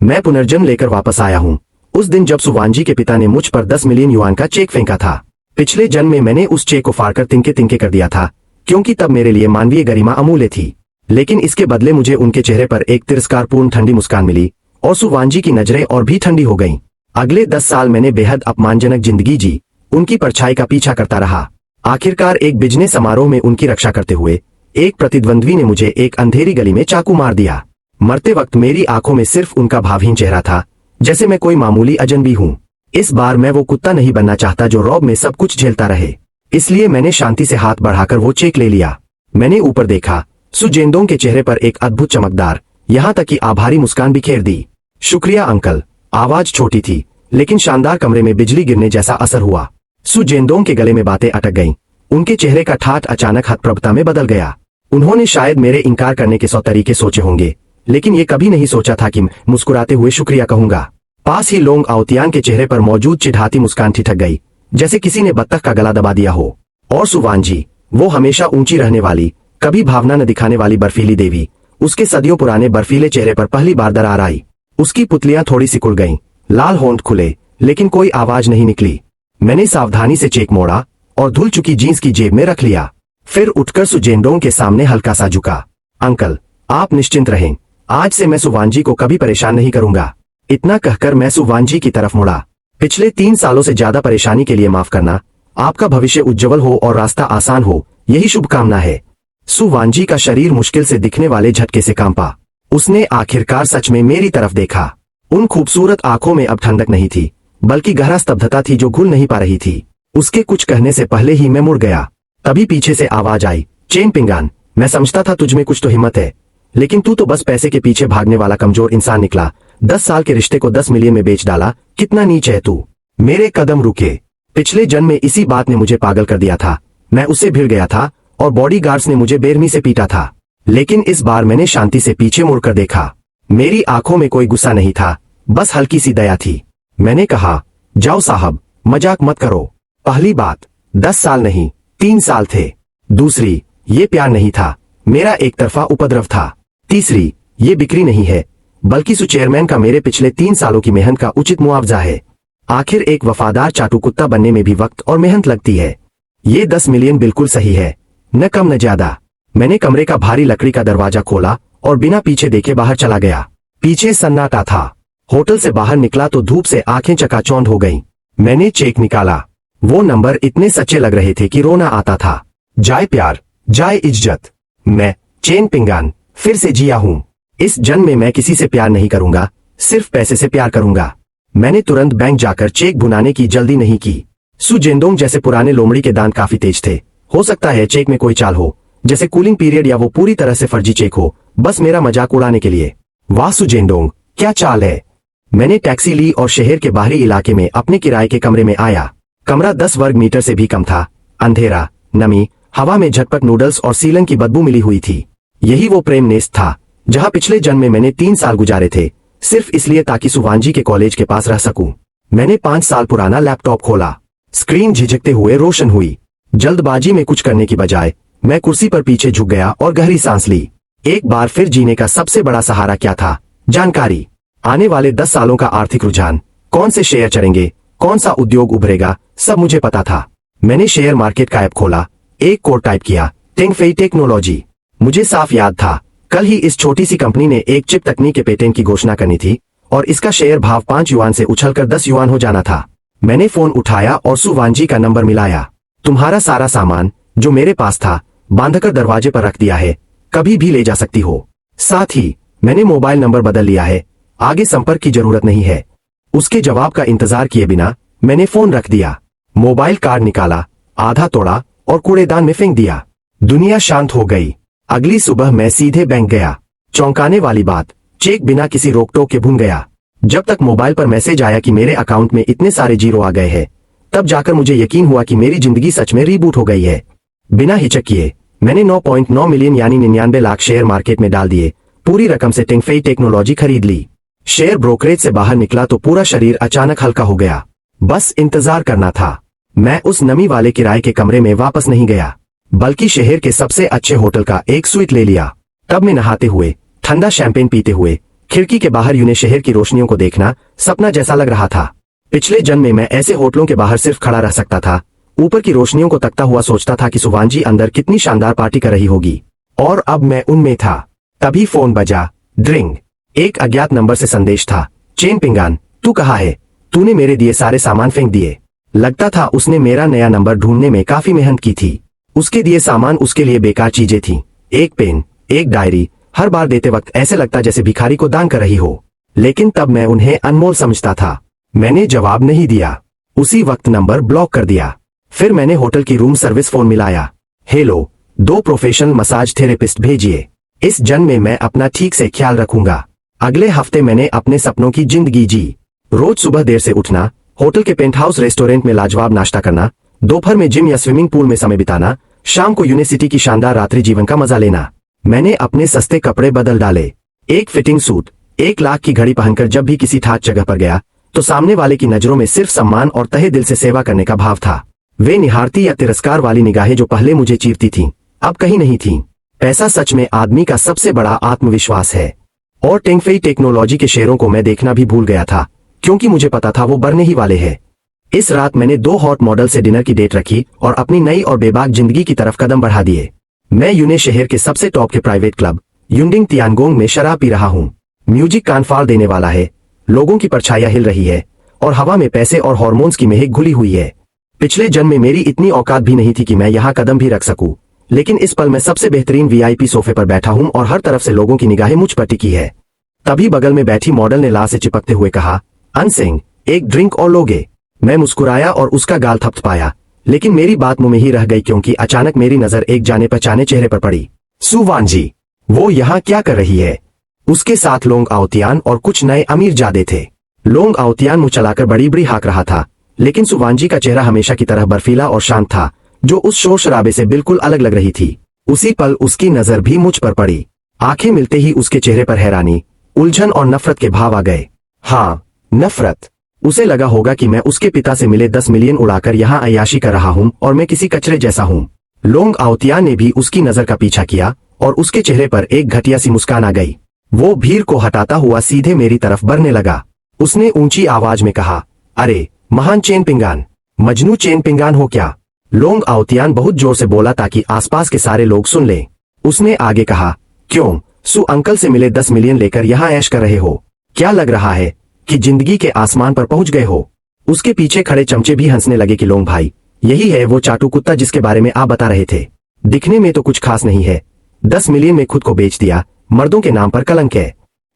मैं पुनर्जन्म लेकर वापस आया हूँ। उस दिन जब सुवांजी के पिता ने मुझ पर 10 मिलियन युआन का चेक फेंका था। पिछले जन्म में मैंने उस चेक को फाड़कर तिनके तिनके कर दिया था, क्योंकि तब मेरे लिए मानवीय गरिमा अमूल्य थी। लेकिन इसके बदले मुझे उनके चेहरे पर एक तिरस्कारपूर्ण ठंडी मुस्कान मिली और सुवांजी की नजरें और भी ठंडी हो गईं। अगले 10 साल मैंने बेहद अपमानजनक जिंदगी जी, उनकी परछाई का पीछा करता रहा। आखिरकार एक बिजनेस समारोह में उनकी रक्षा करते हुए एक प्रतिद्वंद्वी ने मुझे एक अंधेरी गली में चाकू मार दिया। मरते वक्त मेरी आंखों में सिर्फ उनका भावहीन चेहरा था, जैसे मैं कोई मामूली अजनबी हूँ। इस बार मैं वो कुत्ता नहीं बनना चाहता जो रौब में सब कुछ झेलता रहे। इसलिए मैंने शांति से हाथ बढ़ाकर वो चेक ले लिया। मैंने ऊपर देखा, सु जेंदोंग के चेहरे पर एक अद्भुत चमकदार, यहाँ तक कि आभारी मुस्कान बिखेर दी। शुक्रिया अंकल। आवाज छोटी थी, लेकिन शानदार कमरे में बिजली गिरने जैसा असर हुआ। सु जेंदोंग के गले में बातें अटक गईं। उनके चेहरे का ठाठ अचानक हतप्रभता में बदल गया। उन्होंने शायद मेरे इनकार करने के 100 तरीके सोचे होंगे, लेकिन ये कभी नहीं सोचा था कि मुस्कुराते हुए शुक्रिया कहूंगा। पास ही लोंग आओतियान के चेहरे पर मौजूद चिढ़ाती मुस्कान ठिठक गई, जैसे किसी ने बत्तख का गला दबा दिया हो। और सुवांजी, वो हमेशा ऊंची रहने वाली, कभी भावना न दिखाने वाली बर्फीली देवी, उसके सदियों पुराने बर्फीले चेहरे पर पहली बार दरार आई। उसकी पुतलियां थोड़ी सिकुड़ गईं, लाल होंठ खुले, लेकिन कोई आवाज नहीं निकली। मैंने सावधानी से चेक मोड़ा और धुल चुकी जींस की जेब में रख लिया। फिर उठकर सु जेंडोंग के सामने हल्का सा झुका। अंकल, आप निश्चिंत रहें, आज से मैं सुवांजी को कभी परेशान नहीं करूंगा। इतना कहकर मैं सुवांजी की तरफ मुड़ा। पिछले 3 सालों से ज्यादा परेशानी के लिए माफ करना। आपका भविष्य उज्जवल हो और रास्ता आसान हो, यही शुभकामना है। सुवांजी का शरीर मुश्किल से दिखने वाले झटके से कांपा। उसने आखिरकार सच में मेरी तरफ देखा। उन खूबसूरत आंखों में अब ठंडक नहीं थी, बल्कि गहरा स्तब्धता थी जो घुल नहीं पा रही थी। उसके कुछ कहने से पहले ही मैं मुड़ गया। तभी पीछे से आवाज आई, चेन पिंगान, मैं समझता था तुझ में कुछ तो हिम्मत है, लेकिन तू तो बस पैसे के पीछे भागने वाला कमजोर इंसान निकला। 10 साल के रिश्ते को 10 मिलियन में बेच डाला, कितना नीच है तू। मेरे कदम रुके। पिछले जन्म में इसी बात ने मुझे पागल कर दिया था। मैं उससे भिड़ गया था और बॉडीगार्ड्स ने मुझे बेरहमी से पीटा था। लेकिन इस बार मैंने शांति से पीछे मुड़कर देखा। मेरी आंखों में कोई गुस्सा नहीं था, बस हल्की सी दया थी। मैंने कहा, जाओ साहब, मजाक मत करो। पहली बात, 10 साल नहीं, 3 साल थे। दूसरी, ये प्यार नहीं था, मेरा एक तरफा उपद्रव था। तीसरी, ये बिक्री नहीं है, बल्कि सु चेयरमैन का मेरे पिछले 3 सालों की मेहनत का उचित मुआवजा है। आखिर एक वफादार चाटू कुत्ता बनने में भी वक्त और मेहनत लगती है। ये 10 मिलियन बिल्कुल सही है, न कम न ज्यादा। मैंने कमरे का भारी लकड़ी का दरवाजा खोला और बिना पीछे देखे बाहर चला गया। पीछे सन्नाटा था। होटल से बाहर निकला तो धूप से आंखें चकाचौंध हो गईं। मैंने चेक निकाला। वो नंबर इतने सच्चे लग रहे थे कि रोना आता था। जाए प्यार, जाए इज्जत। मैं चेन पिंगान फिर से जिया हूँ। इस जन्म में मैं किसी से प्यार नहीं करूंगा, सिर्फ पैसे से प्यार करूंगा। मैंने तुरंत बैंक जाकर चेक भुनाने की जल्दी नहीं की। सु जेंदोंग जैसे पुराने लोमड़ी के दांत काफी तेज थे। हो सकता है चेक में कोई चाल हो, जैसे कूलिंग पीरियड, या वो पूरी तरह से फर्जी चेक हो, बस मेरा मजाक उड़ाने के लिए। वाह सु जेंदोंग, क्या चाल है। मैंने टैक्सी ली और शहर के बाहरी इलाके में अपने किराए के कमरे में आया। कमरा 10 वर्ग मीटर से भी कम था। अंधेरा, नमी, हवा में झटपट नूडल्स और सीलन की बदबू मिली हुई थी। यही वो प्रेम नेस्त था जहां पिछले जन्म में मैंने 3 साल गुजारे थे, सिर्फ इसलिए ताकि सुवांजी के कॉलेज के पास रह सकूं। मैंने 5 साल पुराना लैपटॉप खोला। स्क्रीन झिझकते हुए रोशन हुई। जल्दबाजी में कुछ करने की बजाय मैं कुर्सी पर पीछे झुक गया और गहरी सांस ली। एक बार फिर जीने का सबसे बड़ा सहारा क्या था? जानकारी। आने वाले 10 सालों का आर्थिक रुझान, कौन से शेयर चढ़ेंगे, कौन सा उद्योग उभरेगा, सब मुझे पता था। मैंने शेयर मार्केट का ऐप खोला, एक कोड टाइप किया, टेंगफेई टेक्नोलॉजी। मुझे साफ याद था, कल ही इस छोटी सी कंपनी ने एक चिप तकनीक के पेटेंट की घोषणा करनी थी और इसका शेयर भाव 5 युआन से उछलकर 10 युआन हो जाना था। मैंने फोन उठाया और सुवांजी का नंबर मिलाया। तुम्हारा सारा सामान जो मेरे पास था बांधकर दरवाजे पर रख दिया है, कभी भी ले जा सकती हो। साथ ही मैंने मोबाइल नंबर बदल लिया है, आगे संपर्क की जरूरत नहीं है। उसके जवाब का इंतजार किए बिना मैंने फोन रख दिया। मोबाइल कार्ड निकाला, आधा तोड़ा और कूड़ेदान में फेंक दिया। दुनिया शांत हो गई। अगली सुबह मैं सीधे बैंक गया। चौंकाने वाली बात, चेक बिना किसी रोक टोक के भुन गया। जब तक मोबाइल पर मैसेज आया कि मेरे अकाउंट में इतने सारे जीरो आ गए हैं, तब जाकर मुझे यकीन हुआ कि मेरी जिंदगी सच में रीबूट हो गई है। बिना हिचक किए मैंने 9.9 मिलियन यानी 99 लाख शेयर मार्केट में डाल दिए। पूरी रकम से टेंगफेई टेक्नोलॉजी खरीद ली। शेयर ब्रोकरेज से बाहर निकला तो पूरा शरीर अचानक हल्का हो गया। बस इंतजार करना था। मैं उस नमी वाले किराए के कमरे में वापस नहीं गया, बल्कि शहर के सबसे अच्छे होटल का एक स्वीट ले लिया। तब में नहाते हुए, ठंडा शैंपेन पीते हुए, खिड़की के बाहर यूने शहर की रोशनियों को देखना सपना जैसा लग रहा था। पिछले जन्म में मैं ऐसे होटलों के बाहर सिर्फ खड़ा रह सकता था, ऊपर की रोशनियों को तकता हुआ सोचता था कि सुवांजी अंदर कितनी शानदार पार्टी कर रही होगी, और अब मैं उनमें था। तभी फोन बजा। ड्रिंग। एक अज्ञात नंबर से संदेश था। चेन पिंगान, तू कहाँ है? तूने मेरे दिए सारे सामान फेंक दिए। लगता था उसने मेरा नया नंबर ढूंढने में काफी मेहनत की थी। उसके दिए सामान उसके लिए बेकार चीजें थी। एक पेन, एक डायरी, हर बार देते वक्त ऐसे लगता जैसे भिखारी को दान कर रही हो। लेकिन तब मैं उन्हें अनमोल समझता था। मैंने जवाब नहीं दिया। उसी वक्त नंबर ब्लॉक कर दिया। फिर मैंने होटल की रूम सर्विस फोन मिलाया। हेलो, 2 प्रोफेशनल मसाज थेरेपिस्ट भेजिए। इस जन्म में मैं अपना ठीक से ख्याल रखूंगा। अगले हफ्ते मैंने अपने सपनों की जिंदगी जी। रोज सुबह देर से उठना, होटल के पेंट हाउस रेस्टोरेंट में लाजवाब नाश्ता करना, दोपहर में जिम या स्विमिंग पूल में समय बिताना, शाम को यूनिवर्सिटी की शानदार रात्रि जीवन का मजा लेना। मैंने अपने सस्ते कपड़े बदल डाले। एक फिटिंग सूट, 1 लाख की घड़ी पहनकर जब भी किसी ठाट जगह पर गया तो सामने वाले की नजरों में सिर्फ सम्मान और तहे दिल से सेवा करने का भाव था। वे निहारती या तिरस्कार वाली निगाहें जो पहले मुझे चीरती थीं, अब कहीं नहीं थीं। पैसा सच में आदमी का सबसे बड़ा आत्मविश्वास है। और टेंगफेई टेक्नोलॉजी के शेयरों को मैं देखना भी भूल गया था, क्योंकि मुझे पता था वो बढ़ने ही वाले हैं। इस रात मैंने 2 हॉट मॉडल से डिनर की डेट रखी और अपनी नई और बेबाक जिंदगी की तरफ कदम बढ़ा दिए। मैं यूने शहर के सबसे टॉप के प्राइवेट क्लब युंडिंग तियानगोंग में शराब पी रहा हूँ। म्यूजिक कान फाड़ देने वाला है, लोगों की परछाइयां हिल रही है और हवा में पैसे और हार्मोन्स की महक घुली हुई है। पिछले जन्म में मेरी इतनी औकात भी नहीं थी कि मैं यहाँ कदम भी रख सकूं, लेकिन इस पल मैं सबसे बेहतरीन वीआईपी सोफे पर बैठा हूँ और हर तरफ से लोगों की निगाहें मुझ पर टिकी है। तभी बगल में बैठी मॉडल ने ला से चिपकते हुए कहा, अनसिंह, एक ड्रिंक और लोगे? मैं मुस्कुराया और उसका गाल थपथपाया, लेकिन मेरी बात मुंह में ही रह गई क्योंकि अचानक मेरी नजर एक जाने पहचाने चेहरे पर पड़ी। सुवांजी, वो यहाँ क्या कर रही है? उसके साथ लोंग आओतियान और कुछ नए अमीर जादे थे। लोंग आओतियान मुंह चलाकर बड़ी बड़ी हाँक रहा था, लेकिन सुवांजी का चेहरा हमेशा की तरह बर्फीला और शांत था, जो उस शोर शराबे से बिल्कुल अलग लग रही थी। उसी पल उसकी नजर भी मुझ पर पड़ी। आंखें मिलते ही उसके चेहरे पर हैरानी, उलझन और नफरत के भाव आ गए। हाँ, नफरत। उसे लगा होगा कि मैं उसके पिता से मिले 10 मिलियन उड़ाकर यहाँ अय्याशी कर रहा हूँ और मैं किसी कचरे जैसा हूँ। लोंग आओतियान ने भी उसकी नजर का पीछा किया और उसके चेहरे पर एक घटिया सी मुस्कान आ गई। वो भीड़ को हटाता हुआ सीधे मेरी तरफ बढ़ने लगा। उसने ऊंची आवाज में कहा, अरे महान चेन पिंगान, मजनू चेन पिंगान हो क्या? लोंग आओतियान बहुत जोर से बोला ताकि आसपास के सारे लोग सुन लें। उसने आगे कहा, क्यों, सु अंकल से मिले 10 मिलियन लेकर यहाँ ऐश कर रहे हो? क्या लग रहा है कि जिंदगी के आसमान पर पहुंच गए हो? उसके पीछे खड़े चमचे भी हंसने लगे कि लोंग भाई, यही है वो चाटू कुत्ता जिसके बारे में आप बता रहे थे। दिखने में तो कुछ खास नहीं है, 10 मिलियन में खुद को बेच दिया, मर्दों के नाम पर कलंक है।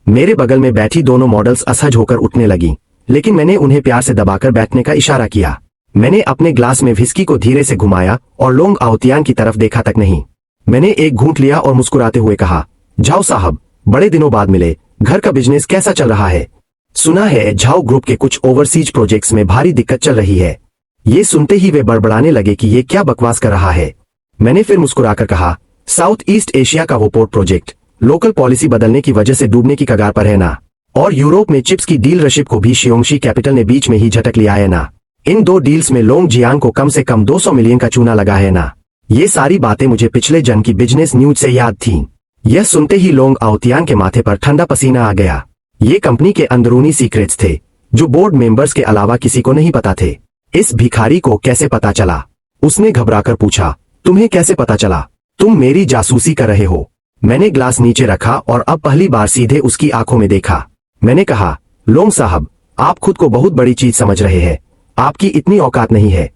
मेरे बगल में बैठी दोनों मॉडल्स असहज होकर उठने लगी, लेकिन मैंने उन्हें प्यार से दबाकर बैठने का इशारा किया। मैंने अपने ग्लास में व्हिस्की को धीरे से घुमाया और लोंग आओतियान की तरफ देखा तक नहीं। मैंने एक घूंट लिया और मुस्कुराते हुए कहा, झाओ साहब, बड़े दिनों बाद मिले, घर का बिजनेस कैसा चल रहा है? सुना है झाओ ग्रुप के कुछ ओवरसीज प्रोजेक्ट्स में भारी दिक्कत चल रही है। ये सुनते ही वे बड़बड़ाने लगे कि ये क्या बकवास कर रहा है। मैंने फिर मुस्कुराकर कहा, साउथ ईस्ट एशिया का वो पोर्ट प्रोजेक्ट लोकल पॉलिसी बदलने की वजह से डूबने की कगार पर है ना, और यूरोप में चिप्स की डीलरशिप को भी शियोंगशी कैपिटल ने बीच में ही झटक लिया है ना। इन 2 डील्स में लोंग जियांग को कम से कम 200 मिलियन का चूना लगा है ना। ये सारी बातें मुझे पिछले जन्म की बिजनेस न्यूज से याद थीं। यह सुनते ही लोंग आओतियान के माथे पर ठंडा पसीना आ गया। ये कंपनी के अंदरूनी सीक्रेट्स थे, जो बोर्ड मेंबर्स के अलावा किसी को नहीं पता थे। इस भिखारी को कैसे पता चला? उसने घबराकर पूछा, तुम्हें कैसे पता चला? तुम मेरी जासूसी कर रहे हो। मैंने ग्लास नीचे रखा और अब पहली बार सीधे उसकी आंखों में देखा। मैंने कहा, लोंग साहब, आप खुद को बहुत बड़ी चीज समझ रहे हैं, आपकी इतनी औकात नहीं है।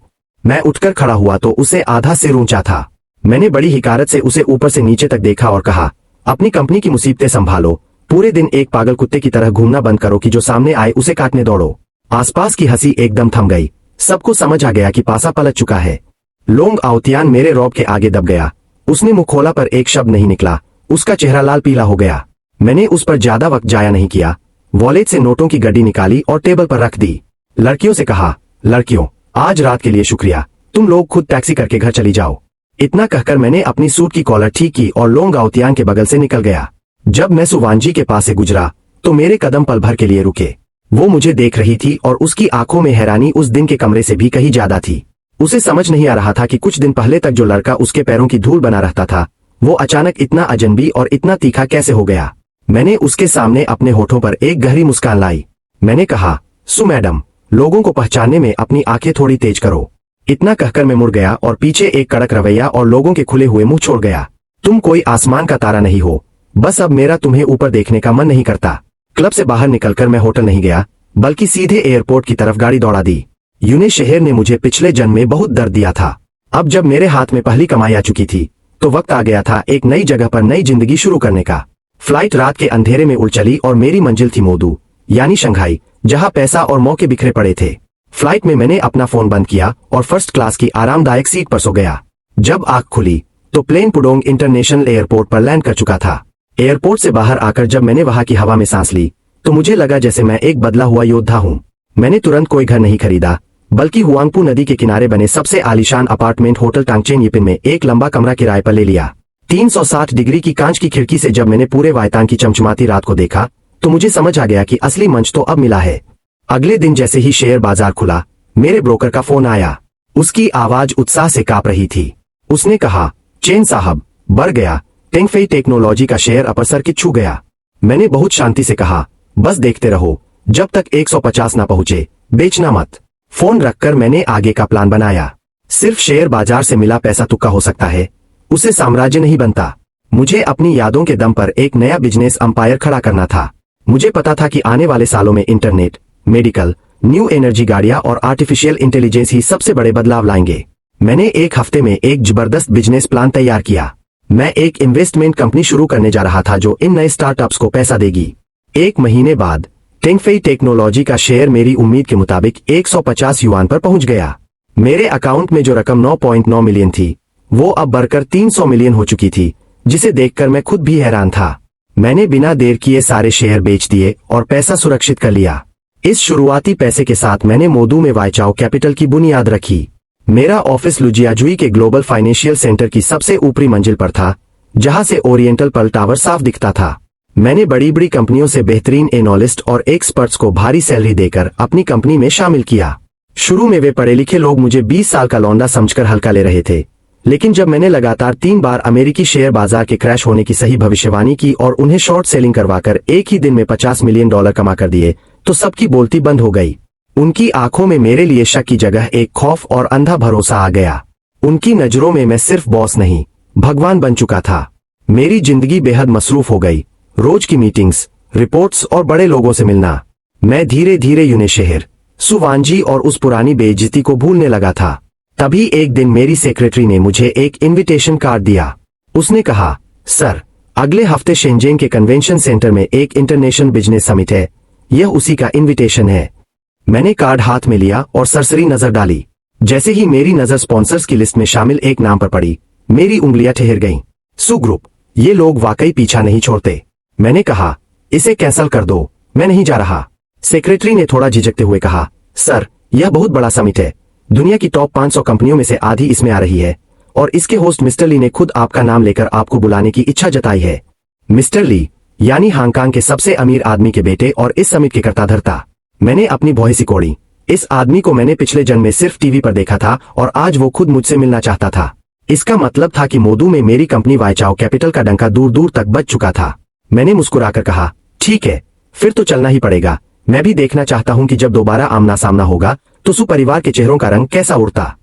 मैं उठकर खड़ा हुआ तो उसे आधा सिर ऊंचा था। मैंने बड़ी हिकारत से उसे ऊपर से नीचे तक देखा और कहा, अपनी कंपनी की मुसीबतें संभालो, पूरे दिन एक पागल कुत्ते की तरह घूमना बंद करो कि जो सामने आए उसे काटने दौड़ो। आसपास की हंसी एकदम थम गई। सबको समझ आ गया कि पासा पलट चुका है। लोंग आओतियान मेरे रौब के आगे दब गया। उसने मुंह खोला पर एक शब्द नहीं निकला। उसका चेहरा लाल पीला हो गया। मैंने उस पर ज्यादा वक्त जाया नहीं किया। वॉलेट से नोटों की गड्डी निकाली और टेबल पर रख दी। लड़कियों से कहा, लड़कियों, आज रात के लिए शुक्रिया, तुम लोग खुद टैक्सी करके घर चली जाओ। इतना कहकर मैंने अपनी सूट की कॉलर ठीक की और लोंग आओतियान के बगल से निकल गया। जब मैं सुवांजी के पास से गुजरा तो मेरे कदम पल भर के लिए रुके। वो मुझे देख रही थी और उसकी आंखों में हैरानी उस दिन के कमरे से भी कहीं ज्यादा थी। उसे समझ नहीं आ रहा था कि कुछ दिन पहले तक जो लड़का उसके पैरों की धूल बना रहता था, वो अचानक इतना अजनबी और इतना तीखा कैसे हो गया। मैंने उसके सामने अपने होठों पर एक गहरी मुस्कान लाई। मैंने कहा, सु मैडम, लोगों को पहचानने में अपनी आंखें थोड़ी तेज करो। इतना कहकर मैं मुड़ गया और पीछे एक कड़क रवैया और लोगों के खुले हुए मुंह छोड़ गया। तुम कोई आसमान का तारा नहीं हो, बस अब मेरा तुम्हें ऊपर देखने का मन नहीं करता। क्लब से बाहर निकलकर मैं होटल नहीं गया, बल्कि सीधे एयरपोर्ट की तरफ गाड़ी दौड़ा दी। यूने शहर ने मुझे पिछले जन्म में बहुत दर्द दिया था। अब जब मेरे हाथ में पहली कमाई आ चुकी थी, तो वक्त आ गया था एक नई जगह पर नई जिंदगी शुरू करने का। फ्लाइट रात के अंधेरे में उड़ चली और मेरी मंजिल थी मोदू, यानी शंघाई, जहां पैसा और मौके बिखरे पड़े थे। फ्लाइट में मैंने अपना फोन बंद किया और फर्स्ट क्लास की आरामदायक सीट पर सो गया। जब आंख खुली तो प्लेन पुडोंग इंटरनेशनल एयरपोर्ट पर लैंड कर चुका था। एयरपोर्ट से बाहर आकर जब मैंने वहां की हवा में सांस ली, तो मुझे लगा जैसे मैं एक बदला हुआ योद्धा हूं। मैंने तुरंत कोई घर नहीं खरीदा, बल्कि हुआंगपू नदी के किनारे बने सबसे आलीशान अपार्टमेंट होटल टांगचेन यिपिन में एक लंबा कमरा किराए पर ले लिया। 360 डिग्री की कांच की खिड़की से जब मैंने पूरे वायतांग की चमचमाती रात को देखा, तो मुझे समझ आ गया कि असली मंच तो अब मिला है। अगले दिन जैसे ही शेयर बाजार खुला, मेरे ब्रोकर का फोन आया। उसकी आवाज उत्साह से कांप रही थी। उसने कहा, चेन साहब, बढ़ गया, टेंगफेई टेक्नोलॉजी का शेयर अपर सर्किट छू गया। मैंने बहुत शांति से कहा, बस देखते रहो, जब तक 150 ना पहुंचे, बेचना मत। फोन रखकर मैंने आगे का प्लान बनाया। सिर्फ शेयर बाजार से मिला पैसा तुक्का हो सकता है, उसे साम्राज्य नहीं बनता। मुझे अपनी यादों के दम पर एक नया बिजनेस अंपायर खड़ा करना था। मुझे पता था कि आने वाले सालों में इंटरनेट, मेडिकल, न्यू एनर्जी गाड़ियां और आर्टिफिशियल इंटेलिजेंस ही सबसे बड़े बदलाव लाएंगे। मैंने एक हफ्ते में एक जबरदस्त बिजनेस प्लान तैयार किया। मैं एक इन्वेस्टमेंट कंपनी शुरू करने जा रहा था जो इन नए स्टार्टअप्स को पैसा देगी। 1 महीने बाद टेंगफेई टेक्नोलॉजी का शेयर मेरी उम्मीद के मुताबिक 150 युआन पर पहुंच गया। मेरे अकाउंट में जो रकम 9.9 मिलियन थी, वो अब बढ़कर 300 मिलियन हो चुकी थी, जिसे देखकर मैं खुद भी हैरान था। मैंने बिना देर किए सारे शेयर बेच दिए और पैसा सुरक्षित कर लिया। इस शुरुआती पैसे के साथ मैंने मोदू में वाइचाओ कैपिटल की बुनियाद रखी। मेरा ऑफिस लुजियाजुई के ग्लोबल फाइनेंशियल सेंटर की सबसे ऊपरी मंजिल पर था, जहां से ओरिएंटल पर्ल टावर साफ दिखता था। मैंने बड़ी बड़ी कंपनियों से बेहतरीन एनालिस्ट और एक्सपर्ट्स को भारी सैलरी देकर अपनी कंपनी में शामिल किया। शुरू में वे पढ़े लिखे लोग मुझे 20 साल का लौंडा समझकर हल्का ले रहे थे, लेकिन जब मैंने लगातार 3 बार अमेरिकी शेयर बाजार के क्रैश होने की सही भविष्यवाणी की और उन्हें शॉर्ट सेलिंग करवाकर एक ही दिन में $50 मिलियन कमा कर दिए, तो सबकी बोलती बंद हो गई। उनकी आंखों में मेरे लिए शक की जगह एक खौफ और अंधा भरोसा आ गया। उनकी नजरों में मैं सिर्फ बॉस नहीं, भगवान बन चुका था। मेरी जिंदगी बेहद मसरूफ हो गई, रोज की मीटिंग्स, रिपोर्ट्स और बड़े लोगों से मिलना। मैं धीरे धीरे यूने शहर, सुवांजी और उस पुरानी बेइज्जती को भूलने लगा था। तभी एक दिन मेरी सेक्रेटरी ने मुझे एक इनविटेशन कार्ड दिया। उसने कहा, सर, अगले हफ्ते शेंजेन के कन्वेंशन सेंटर में एक इंटरनेशनल बिजनेस समिट है, यह उसी का इनविटेशन है। मैंने कार्ड हाथ में लिया और सरसरी नजर डाली। जैसे ही मेरी नजर स्पॉन्सर्स की लिस्ट में शामिल एक नाम पर पड़ी, मेरी उंगलियां ठहर गईं। सु ग्रुप, ये लोग वाकई पीछा नहीं छोड़ते। मैंने कहा, इसे कैंसल कर दो, मैं नहीं जा रहा। सेक्रेटरी ने थोड़ा झिझकते हुए कहा, सर, यह बहुत बड़ा समिट है, दुनिया की टॉप 500 कंपनियों में से आधी इसमें आ रही है, और इसके होस्ट मिस्टर ली ने खुद आपका नाम लेकर आपको बुलाने की इच्छा जताई है। मिस्टर ली, यानी हांगकांग के सबसे अमीर आदमी के बेटे और इस समिट के कर्ताधर्ता। मैंने अपनी भौहें सिकोड़ी। इस आदमी को मैंने पिछले जन्म में सिर्फ टीवी पर देखा था और आज वो खुद मुझसे मिलना चाहता था। इसका मतलब था कि मोदू में मेरी कंपनी वाइचाओ कैपिटल का डंका दूर दूर तक बज चुका था। मैंने मुस्कुराकर कहा, ठीक है, फिर तो चलना ही पड़ेगा। मैं भी देखना चाहता हूं कि जब दोबारा आमना सामना होगा तो सु परिवार के चेहरों का रंग कैसा उड़ता।